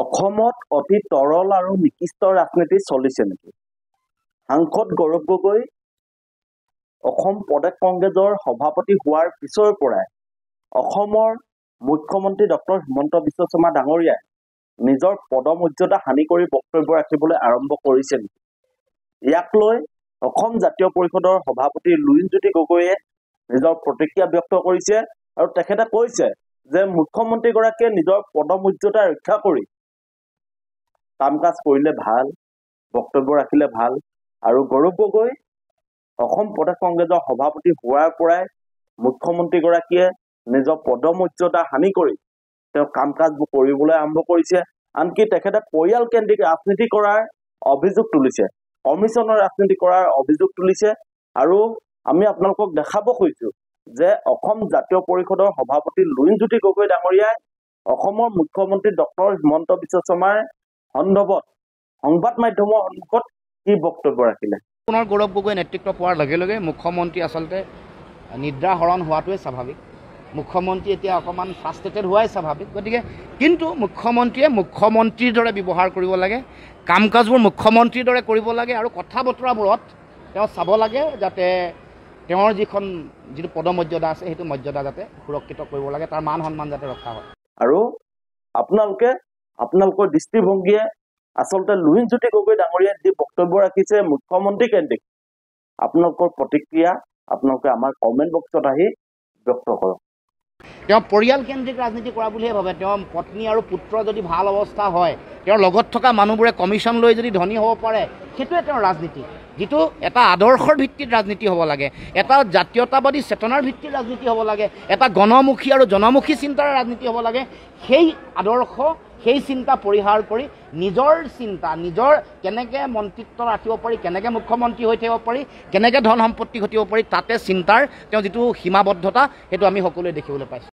অসমত অতি তৰল আৰু নিকৃষ্ট ৰাজনীতি চলিছে নেকি? সাংসদ গৌৰৱ গগৈ অসম প্ৰদেশ কংগ্ৰেছৰ সভাপতি হোৱাৰ পিছৰ পৰাই অসমৰ মুখ্যমন্ত্ৰী ডক্টৰ হিমন্ত বিশ্ব শৰ্মা ডাঙৰীয়াই নিজৰ পদমৰ্যাদা হানি কৰি বক্তব্য ৰাখিবলৈ আৰম্ভ কৰিছে নেকি? ইয়াক লৈ অসম জাতীয় পৰিষদৰ সভাপতি লুৰিণজ্যোতি গগৈয়ে নিজৰ প্ৰতিক্ৰিয়া ব্যক্ত কৰিছে আৰু তেখেতে কৈছে যে মুখ্যমন্ত্ৰীগৰাকীয়ে নিজৰ পদমৰ্যাদা ৰক্ষা কৰি কাম কাজ কৰিলে ভাল, বক্তব্য ৰাখিলে ভাল। আৰু গৌৰৱ গগৈ অসম প্ৰদেশ কংগ্ৰেছৰ সভাপতি হোৱাৰ পৰাই মুখ্যমন্ত্ৰীগৰাকীয়ে নিজৰ পদমৰ্যাদা হানি কৰি তেওঁ কাম কাজবোৰ কৰিবলৈ আৰম্ভ কৰিছে। আনকি তেখেতে পৰিয়াল কেন্দ্ৰিক ৰাজনীতি কৰাৰ অভিযোগ তুলিছে, কমিশ্যনৰ ৰাজনীতি কৰাৰ অভিযোগ তুলিছে। আৰু আমি আপোনালোকক দেখাব খুজিছো যে অসম জাতীয় পৰিষদৰ সভাপতি লুৰিণজ্যোতি গগৈ ডাঙৰীয়াই অসমৰ মুখ্যমন্ত্ৰী ডক্টৰ হিমন্ত বিশ্ব শৰ্মাৰ সন্দৰ্ভত সংবাদ মাধ্যমৰ সন্মুখত কি বক্তব্য ৰাখিলে। পুনৰ গৌৰৱ গগৈ নেতৃত্ব পোৱাৰ লগে লগে মুখ্যমন্ত্ৰী আচলতে নিদ্ৰা হৰণ হোৱাটোৱে স্বাভাৱিক। মুখ্যমন্ত্ৰী এতিয়া অকণমান ফ্ৰাষ্ট্ৰেটেড হোৱাই স্বাভাৱিক। গতিকে কিন্তু মুখ্যমন্ত্ৰীয়ে মুখ্যমন্ত্ৰীৰ দৰে ব্যৱহাৰ কৰিব লাগে, কাম কাজবোৰ মুখ্যমন্ত্ৰীৰ দৰে কৰিব লাগে আৰু কথা বতৰাবোৰত তেওঁ চাব লাগে যাতে তেওঁৰ যিটো পদমৰ্যাদা আছে সেইটো মৰ্যাদা যাতে সুৰক্ষিত কৰিব লাগে, তাৰ মান সন্মান যাতে ৰখা হয়। আৰু আপোনালোকৰ দৃষ্টিভংগীয়ে আচলতে লুৰিণজ্যোতি গগৈ ডাঙৰীয়াই যি বক্তব্য ৰাখিছে মুখ্যমন্ত্ৰী কেন্দ্ৰিক, আপোনালোকৰ প্ৰতিক্ৰিয়া আপোনালোকে আমাৰ কমেণ্ট বক্সত আহি ব্যক্ত কৰক। তেওঁ পৰিয়াল কেন্দ্ৰিক ৰাজনীতি কৰা বুলিহে ভাবে। তেওঁৰ পত্নী আৰু পুত্ৰ যদি ভাল অৱস্থা হয়, তেওঁৰ লগত থকা মানুহবোৰে কমিশ্যন লৈ যদি ধনী হ'ব পাৰে, সেইটোৱে তেওঁৰ ৰাজনীতি, যিটো এটা আদৰ্শৰ ভিত্তিত ৰাজনীতি হ'ব লাগে, এটা জাতীয়তাবাদী চেতনাৰ ভিত্তিত ৰাজনীতি হ'ব লাগে, এটা গণমুখী আৰু জনমুখী চিন্তাৰ ৰাজনীতি হ'ব লাগে। সেই আদৰ্শ, সেই চিন্তা পৰিহাৰ কৰি নিজৰ চিন্তা, নিজৰ কেনেকৈ মন্ত্ৰিত্ব ৰাখিব পাৰি, কেনেকৈ মুখ্যমন্ত্ৰী হৈ থাকিব পাৰি, কেনেকৈ ধন সম্পত্তি ঘটিব পাৰি, তাতে চিন্তাৰ তেওঁ যিটো সীমাবদ্ধতা সেইটো আমি সকলোৱে দেখিবলৈ পাইছোঁ।